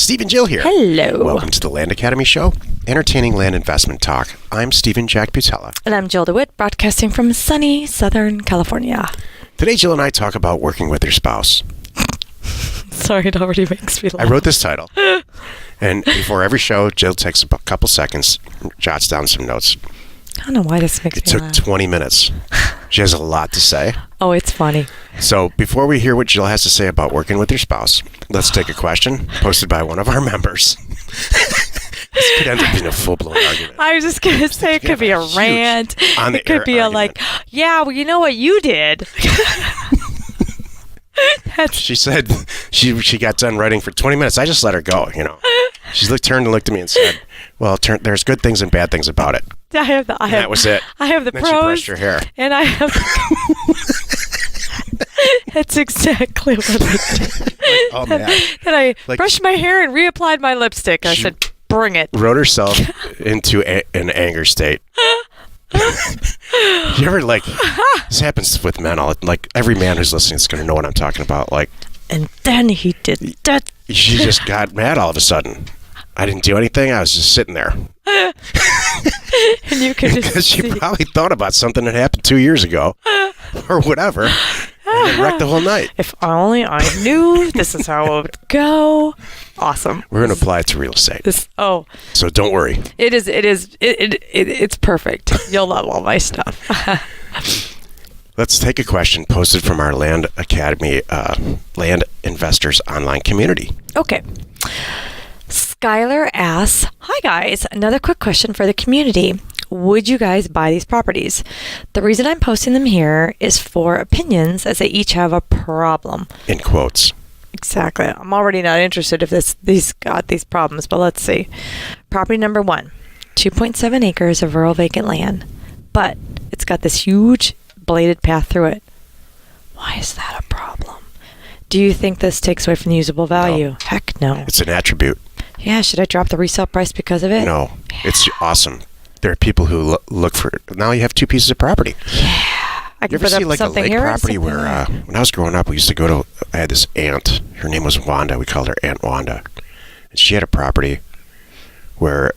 Steve and Jill here. Hello. Welcome to the Land Academy Show, entertaining land investment talk. I'm Steven Jack Butala. And I'm Jill DeWit, broadcasting from sunny Southern California. Today, Jill and I talk about working with your spouse. Sorry, it already makes me laugh. I wrote this title. And before every show, Jill takes a couple seconds, jots down some notes. I don't know why this makes me laugh. It took 20 minutes. She has a lot to say. Oh, it's funny. So before we hear what Jill has to say about working with your spouse, let's take a question posted by one of our members. This could end up being a full-blown argument. I was just going to say it could be a rant. It could be yeah, well, you know what you did. She said she got done writing for 20 minutes. I just let her go, you know. She turned and looked at me and said, well, there's good things and bad things about it. That was it. I have the then pros. She brushed her hair. And I have That's exactly what I did. Oh, man. Then I brushed my hair and reapplied my lipstick. I said, bring it. Wrote herself into an anger state. You ever, this happens with men, every man who's listening is going to know what I'm talking about. And then he did that. She just got mad all of a sudden. I didn't do anything. I was just sitting there. And you could just because she probably thought about something that happened 2 years ago or whatever, and then wrecked the whole night. If only I knew this is how it would go. Awesome. We're going to apply it to real estate. So don't worry. It's perfect. You'll love all my stuff. Let's take a question posted from our Land Academy Land Investors online community. Okay. Skylar asks, hi guys, another quick question for the community. Would you guys buy these properties? The reason I'm posting them here is for opinions, as they each have a problem. In quotes. Exactly. I'm already not interested if these got these problems, but let's see. Property number 1, 2.7 acres of rural vacant land, but it's got this huge bladed path through it. Why is that a problem? Do you think this takes away from the usable value? No. Heck no. It's an attribute. Yeah, should I drop the resale price because of it? No, it's awesome. There are people who look for it. Now you have 2 pieces of property. Yeah. I can you ever see a lake property where when I was growing up, we used to go to, I had this aunt. Her name was Wanda. We called her Aunt Wanda. And she had a property where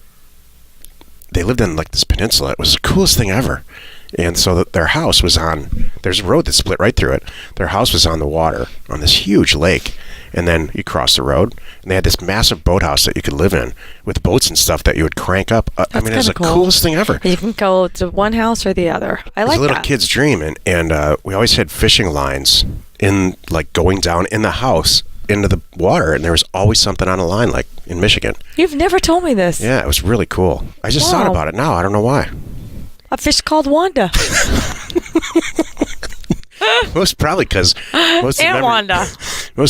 they lived in this peninsula. It was the coolest thing ever. And so their house was there's a road that split right through it. Their house was on the water, on this huge lake. And then you cross the road, and they had this massive boathouse that you could live in with boats and stuff that you would crank up. It was the coolest thing ever. You can go to one house or the other. I like that. It was a little kid's dream, and we always had fishing lines going down in the house into the water, and there was always something on the line, like in Michigan. You've never told me this. Yeah, it was really cool. I just thought about it now. I don't know why. A fish called Wanda. Most probably because most of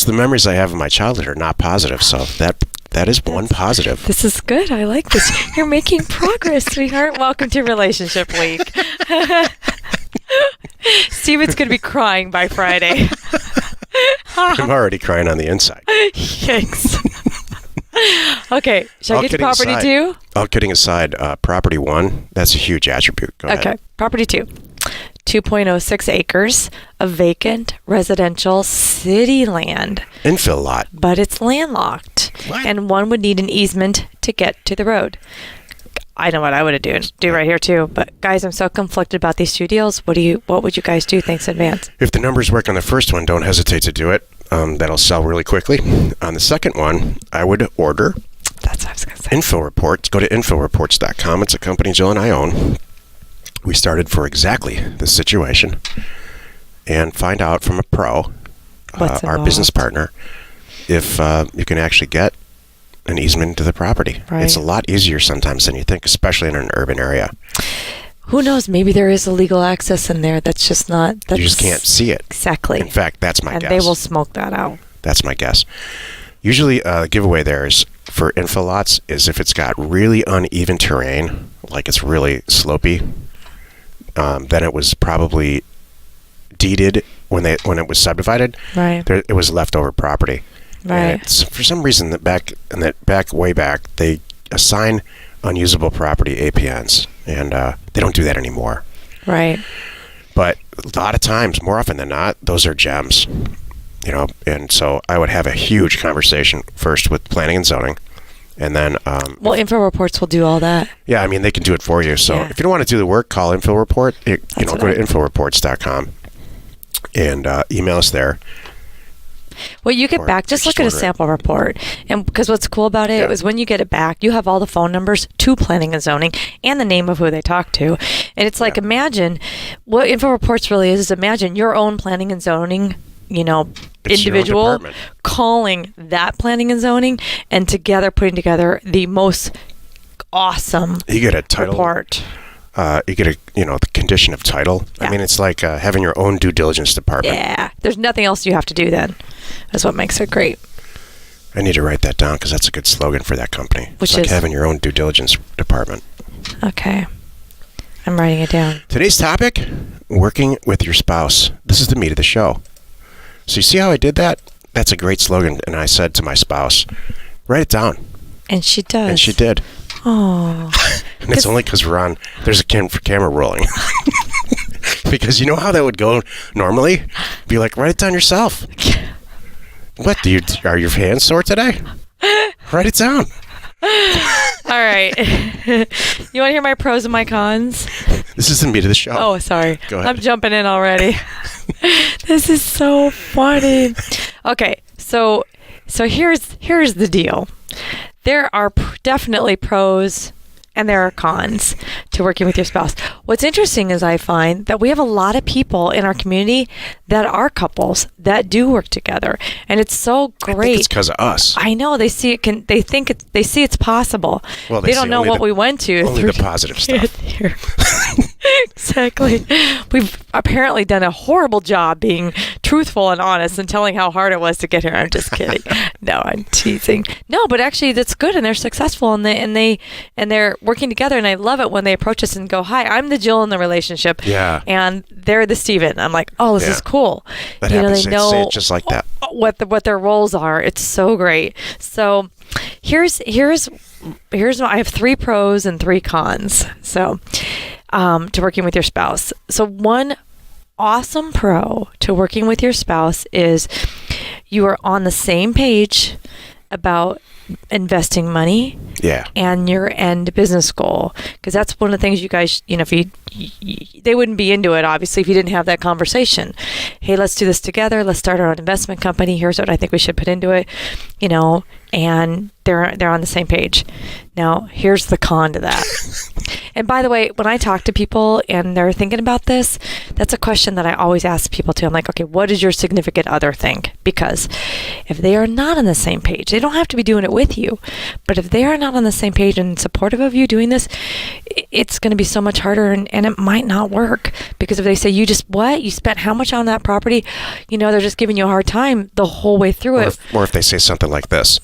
the memories I have of my childhood are not positive, so that is one positive. This is good. I like this. You're making progress, sweetheart. Welcome to Relationship Week. Steven's going to be crying by Friday. I'm already crying on the inside. Yikes. Okay, should I get to property 2? All kidding aside, property 1, that's a huge attribute. Go ahead. Property 2. 2.06 acres of vacant residential city land. Infill lot. But it's landlocked. What? And one would need an easement to get to the road. I know what I would do right here too. But guys, I'm so conflicted about these 2 deals. What would you guys do? Thanks in advance. If the numbers work on the first one, don't hesitate to do it. That'll sell really quickly. On the second one, I would order That's what I was going to say. Info Reports. Go to inforeports.com. It's a company Jill and I own. We started for exactly this situation, and find out from a pro, our business partner, if you can actually get an easement to the property. Right. It's a lot easier sometimes than you think, especially in an urban area. Who knows? Maybe there is illegal access in there that's just not... You just can't see it. Exactly. In fact, that's my guess. And they will smoke that out. That's my guess. Usually, the giveaway there is for info lots is if it's got really uneven terrain, like it's really slopey, then it was probably deeded when it was subdivided. Right. It was leftover property. Right. And for some reason, way back, they assign unusable property APNs, and they don't do that anymore. Right. But a lot of times, more often than not, those are gems. and so I would have a huge conversation first with planning and zoning, and then well, info reports will do all that. Yeah, I mean, they can do it for you. So if you don't want to do the work, call Info Report. Go to inforeports.com and email us there. Well, you get back, just look at a sample report. And because what's cool about it is when you get it back, you have all the phone numbers to planning and zoning and the name of who they talk to. And it's like, imagine what Info Reports really is imagine your own planning and zoning, individual calling that planning and zoning and together putting together the most awesome you get a title report. You get the condition of title. I mean, it's like having your own due diligence department. Yeah, there's nothing else you have to do then. That's what makes it great. I need to write that down because that's a good slogan for that company. It's like having your own due diligence department. Okay. I'm writing it down. Today's topic, working with your spouse. This is the meat of the show. So you see how I did that? That's a great slogan. And I said to my spouse, write it down. And she does. And she did. Oh. And it's only because there's a camera rolling. Because you know how that would go normally? Be like, write it down yourself. What, are your hands sore today? Write it down. All right. You want to hear my pros and my cons? This is the meat of the show. Oh, sorry. Go ahead. I'm jumping in already. This is so funny. Okay, so here's the deal. There are definitely pros and there are cons to working with your spouse. What's interesting is I find that we have a lot of people in our community that are couples that do work together, and it's so great. I think it's because of us. I know they see it. They see it's possible. Well, they don't know what we went to. Only the positive stuff. Exactly. We've apparently done a horrible job being truthful and honest and telling how hard it was to get here. I'm just kidding. No, I'm teasing. No, but actually that's good, and they're successful, and they're working together. And I love it when they approach us and go, "Hi, I'm the Jill in the relationship." Yeah. And they're the Steven. I'm like, "Oh, this is cool." That happens. They know say it just like that. What their roles are. It's so great. So here's I have 3 pros and 3 cons. So to working with your spouse. So one awesome pro to working with your spouse is you are on the same page about investing money and your end business goal, because that's one of the things you guys, they wouldn't be into it obviously if you didn't have that conversation. Hey, let's do this together, let's start our own investment company, here's what I think we should put into it, and they're on the same page. Now here's the con to that. And by the way, when I talk to people and they're thinking about this, that's a question that I always ask people too. I'm like, okay, what does your significant other think? Because if they are not on the same page, they don't have to be doing it with you, but if they are not on the same page and supportive of you doing this, it's going to be so much harder, and it might not work. Because if they say, you spent how much on that property, they're just giving you a hard time the whole way through it. Or if they say something like this,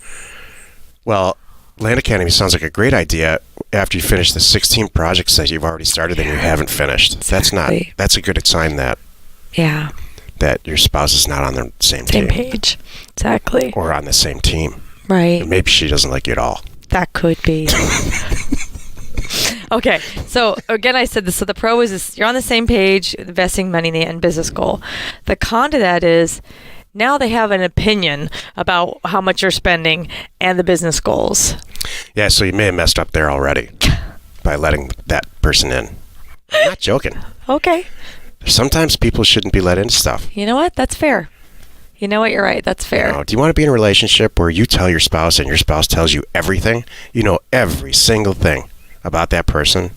well, Land Academy sounds like a great idea after you finish the 16 projects that you've already started and you haven't finished. Exactly. That's a good sign that your spouse is not on the same page. Exactly. Or on the same team. Right. And maybe she doesn't like you at all. That could be. Okay, so again, I said this. So the pro is you're on the same page, investing money in the end business goal. The con to that is now they have an opinion about how much you're spending and the business goals. Yeah, so you may have messed up there already by letting that person in. I'm not joking. Okay. Sometimes people shouldn't be let into stuff. You know what? That's fair. You know what? You're right. That's fair. Do you want to be in a relationship where you tell your spouse and your spouse tells you everything? You know every single thing about that person?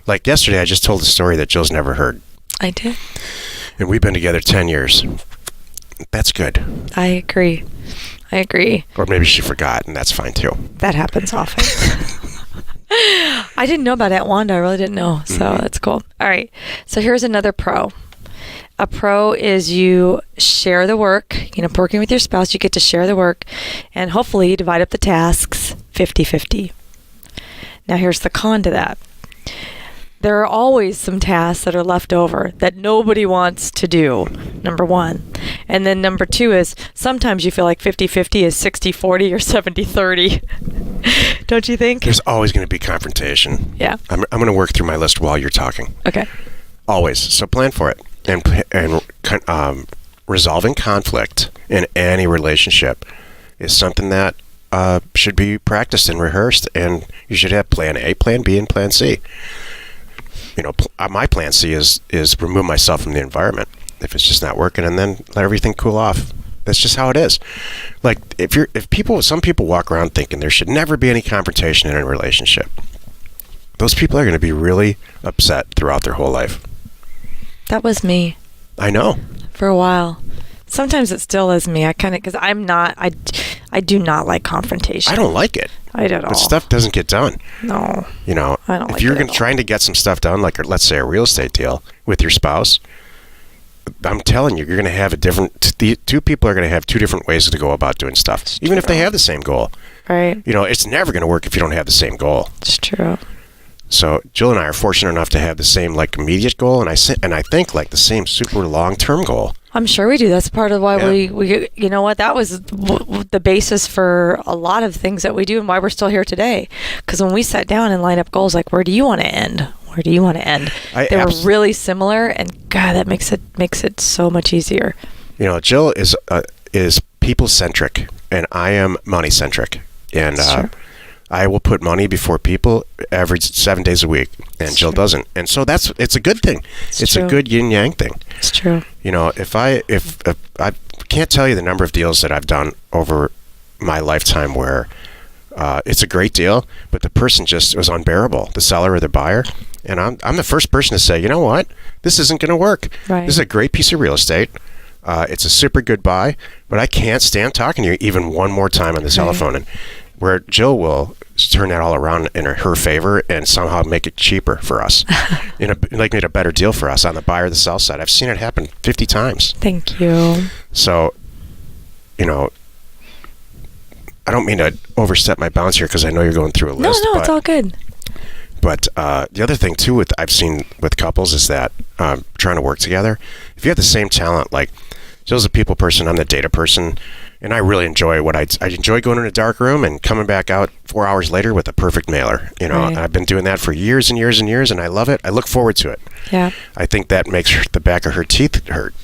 Like yesterday, I just told a story that Jill's never heard. I did. And we've been together 10 years. That's good. I agree. Or maybe she forgot, and that's fine too. That happens often. I didn't know about Aunt Wanda. I really didn't know. So that's cool. All right. So here's another pro. A pro is you share the work. Working with your spouse, you get to share the work, and hopefully you divide up the tasks 50-50. Now here's the con to that. There are always some tasks that are left over that nobody wants to do, number one. And then number 2 is sometimes you feel like 50-50 is 60-40 or 70-30. Don't you think? There's always going to be confrontation. Yeah. I'm going to work through my list while you're talking. Okay. Always. So plan for it. And resolving conflict in any relationship is something that should be practiced and rehearsed, and you should have plan A, plan B, and plan C. My plan C is remove myself from the environment if it's just not working, and then let everything cool off. That's just how it is. Like some people walk around thinking there should never be any confrontation in a relationship. Those people are going to be really upset throughout their whole life. That was me. I know. For a while. Sometimes it still is me. Because I do not like confrontation. I don't like it. I don't. But stuff doesn't get done. No. I don't if you're trying to get some stuff done, like let's say a real estate deal with your spouse, I'm telling you, you're going to have two people are going to have two different ways to go about doing stuff, even if they have the same goal. Right. It's never going to work if you don't have the same goal. It's true. So Jill and I are fortunate enough to have the same immediate goal, and I think the same super long-term goal. I'm sure we do. That's part of why we you know what, that was the basis for a lot of things that we do and why we're still here today. Because when we sat down and lined up goals, like, where do you want to end? Where do you want to end? They were really similar, and God, that makes it so much easier. Jill is people-centric, and I am money-centric. And I will put money before people every 7 days a week, and Jill doesn't. And so it's a good thing. It's a good yin-yang thing. It's true. If I can't tell you the number of deals that I've done over my lifetime where it's a great deal, but the person just was unbearable, the seller or the buyer. And I'm the first person to say, you know what? This isn't going to work. Right. This is a great piece of real estate. It's a super good buy, but I can't stand talking to you even one more time on the telephone. And where Jill will turn that all around in her favor and somehow make it cheaper for us, make it a better deal for us on the buy or the sell side. I've seen it happen 50 times. Thank you. So, I don't mean to overstep my bounds here because I know you're going through a list. No, it's all good. But the other thing too, I've seen with couples is that trying to work together. If you have the same talent, like Jill's a people person, I'm the data person, and I really enjoy I enjoy going in a dark room and coming back out 4 hours later with a perfect mailer. Right. I've been doing that for years and years and years, and I love it. I look forward to it. Yeah. I think that makes the back of her teeth hurt.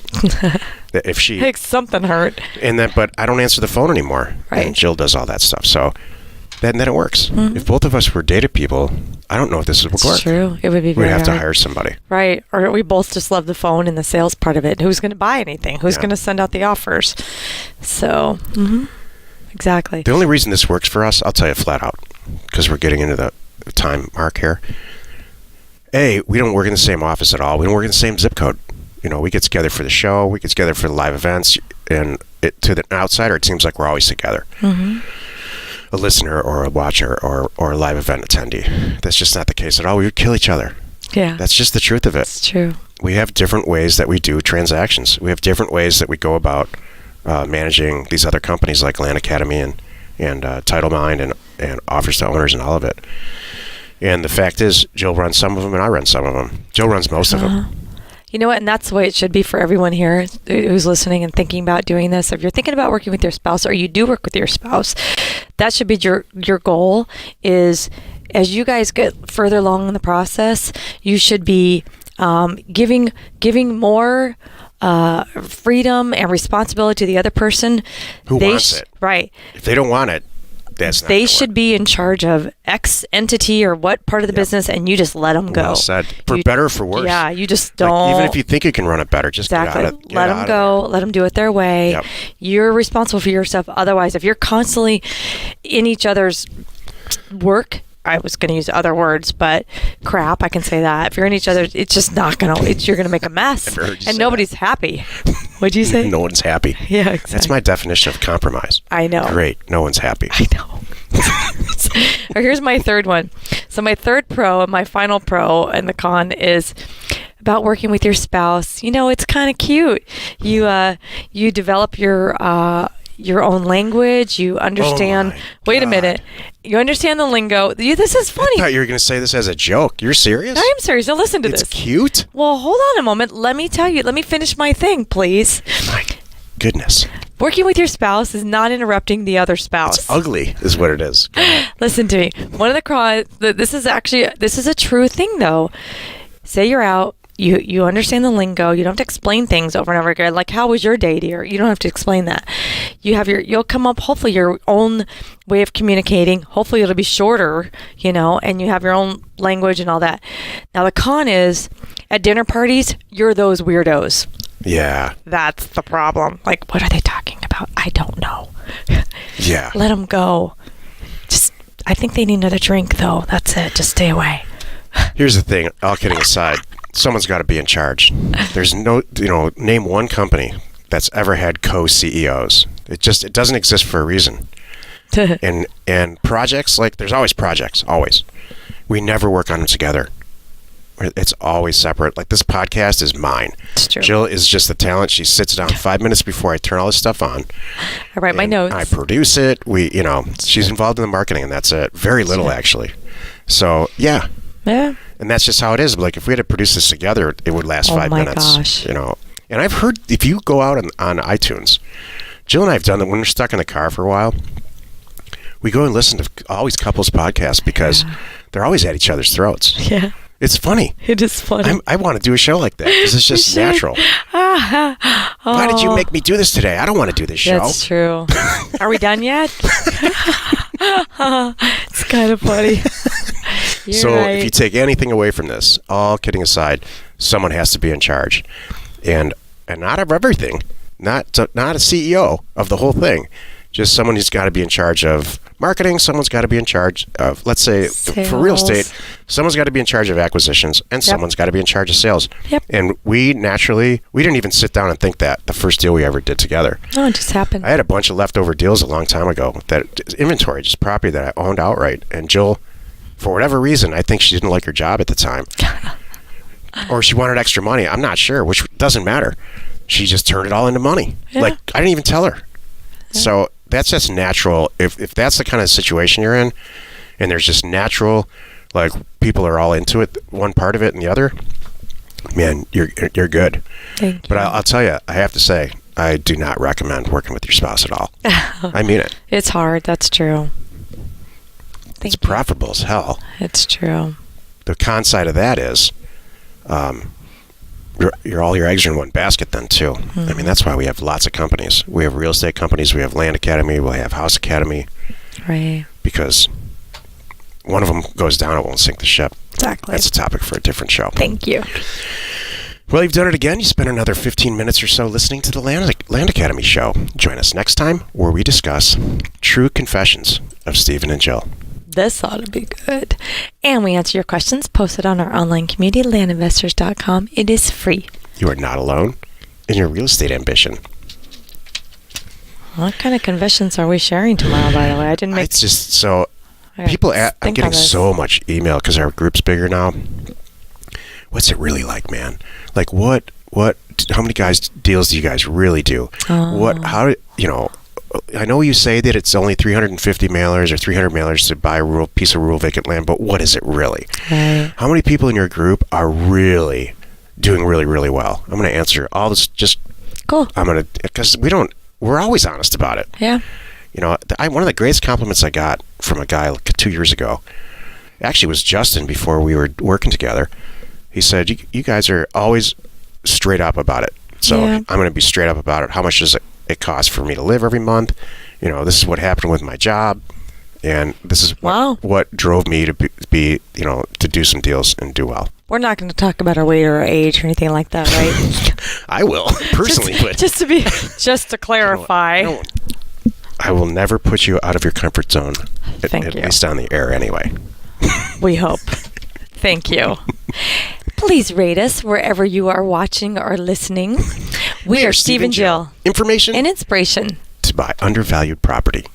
If she makes something hurt. But I don't answer the phone anymore. Right. And Jill does all that stuff. So then it works. Mm-hmm. If both of us were data people, I don't know if this would work. It's true. It would be very We'd have to hard. hire somebody. Right. Or we both just love the phone and the sales part of it. Who's going to buy anything? Who's going to send out the offers? So, exactly. The only reason this works for us, I'll tell you flat out, because we're getting into the time mark here. A, we don't work in the same office at all. We don't work in the same zip code. We get together for the show. We get together for the live events. And to the outsider, it seems like we're always together. Mm-hmm. A listener or a watcher or a live event attendee. That's just not the case at all. We would kill each other. Yeah. That's just the truth of it. It's true. We have different ways that we do transactions. We have different ways that we go about managing these other companies like Land Academy and Title Mind and offers to owners and all of it. And the fact is, Jill runs some of them and I run some of them. Jill runs most of them. You know what? And that's the way it should be for everyone here who's listening and thinking about doing this. If you're thinking about working with your spouse, or you do work with your spouse, that should be your goal. Is as you guys get further along in the process, you should be giving more freedom and responsibility to the other person. Who wants it? Right. If they don't want it, that's not they gonna should work. be in charge of X entity or what part of the business, and you just let them go. Well said. For better or for worse. Yeah, you just don't. Even if you think you can run it better, just let them go. Let them do it their way. Yep. You're responsible for your stuff. Otherwise, if you're constantly in each other's work, I was going to use other words, but crap, I can say that. If you're in each other, it's just not going to, you're going to make a mess. And nobody's happy. What'd you say? No one's happy. Yeah, exactly. That's my definition of compromise. I know. Great. No one's happy. I know. Or here's my third one. So my third pro and my final pro and the con is about working with your spouse. It's kind of cute. You develop your own language. You understand. Wait a minute. You understand the lingo. This is funny. I thought you were going to say this as a joke. You're serious? I am serious. Now listen to this. It's cute? Well, hold on a moment. Let me tell you. Let me finish my thing, please. My goodness. Working with your spouse is not interrupting the other spouse. It's ugly is what it is. Listen to me. One of the this is a true thing though. Say you're out. You understand the lingo. You don't have to explain things over and over again. Like, how was your day, dear? You don't have to explain that. You'll come up, hopefully, your own way of communicating. Hopefully, it'll be shorter, and you have your own language and all that. Now, the con is, at dinner parties, you're those weirdos. Yeah. That's the problem. Like, what are they talking about? I don't know. Yeah. Let them go. I think they need another drink, though. That's it. Just stay away. Here's the thing. All kidding aside, someone's got to be in charge. There's no, name one company that's ever had co-CEOs. It doesn't exist for a reason. And projects, there's always projects, always. We never work on them together. It's always separate. Like, this podcast is mine. It's true. Jill is just the talent. She sits down 5 minutes before I turn all this stuff on. I write my notes. I produce it. She's involved in the marketing, and that's it. Very little, actually. So, yeah. Yeah. And that's just how it is. Like, if we had to produce this together, it would last 5 minutes. Gosh. And I've heard, if you go out on iTunes, Jill and I have done that when we're stuck in the car for a while. We go and listen to all these couples podcasts because they're always at each other's throats. Yeah. It's funny. It is funny. I want to do a show like that because it's just natural. Why did you make me do this today? I don't want to do this show. That's true. Are we done yet? It's kind of funny. So right. if you take anything away from this, all kidding aside, someone has to be in charge. And not of everything. Not a CEO of the whole thing. Just someone who's got to be in charge of marketing. Someone's got to be in charge of, let's say, sales. For real estate, someone's got to be in charge of acquisitions, and someone's got to be in charge of sales. Yep. And we didn't even sit down and think that the first deal we ever did together. Oh, it just happened. I had a bunch of leftover deals a long time ago, that inventory, just property that I owned outright. And Jill, for whatever reason, I think she didn't like her job at the time. Or she wanted extra money. I'm not sure, which doesn't matter. She just turned it all into money. Yeah. Like, I didn't even tell her. Yeah. So that's just natural. If that's the kind of situation you're in, and there's just natural, like, people are all into it, one part of it and the other, man, you're good. Thank you. But I'll tell you, I have to say, I do not recommend working with your spouse at all. I mean it. It's hard. That's true. It's profitable as hell. It's true. The con side of that is, you're all your eggs are in one basket then too. Mm-hmm. I mean, that's why we have lots of companies. We have real estate companies. We have Land Academy. We have House Academy. Right. Because one of them goes down, it won't sink the ship. Exactly. That's a topic for a different show. Thank you. Well, you've done it again. You spent another 15 minutes or so listening to the Land Academy show. Join us next time where we discuss True Confessions of Steven and Jill. This ought to be good. And we answer your questions posted on our online community, landinvestors.com. It is free. You are not alone in your real estate ambition. What kind of confessions are we sharing tomorrow, by the way? I didn't make... It's just so... People, I'm getting so much email because our group's bigger now. What's it really like, man? Like, how many deals do you guys really do? I know you say that it's only 350 mailers or 300 mailers to buy a piece of rural vacant land, but what is it really? Right. How many people in your group are really doing really, really well? I'm going to answer all this. Just cool. Because we're always honest about it. Yeah. One of the greatest compliments I got from a guy like 2 years ago, actually was Justin before we were working together. He said, you guys are always straight up about it. So I'm going to be straight up about it. How much does it cost for me to live every month? This is what happened with my job. And this is what drove me to be to do some deals and do well. We're not going to talk about our weight or our age or anything like that, right? I will, personally. just to clarify. I will never put you out of your comfort zone, at least on the air anyway. We hope. Thank you. Please rate us wherever you are watching or listening. We are Steve and Jill. Information and inspiration to buy undervalued property.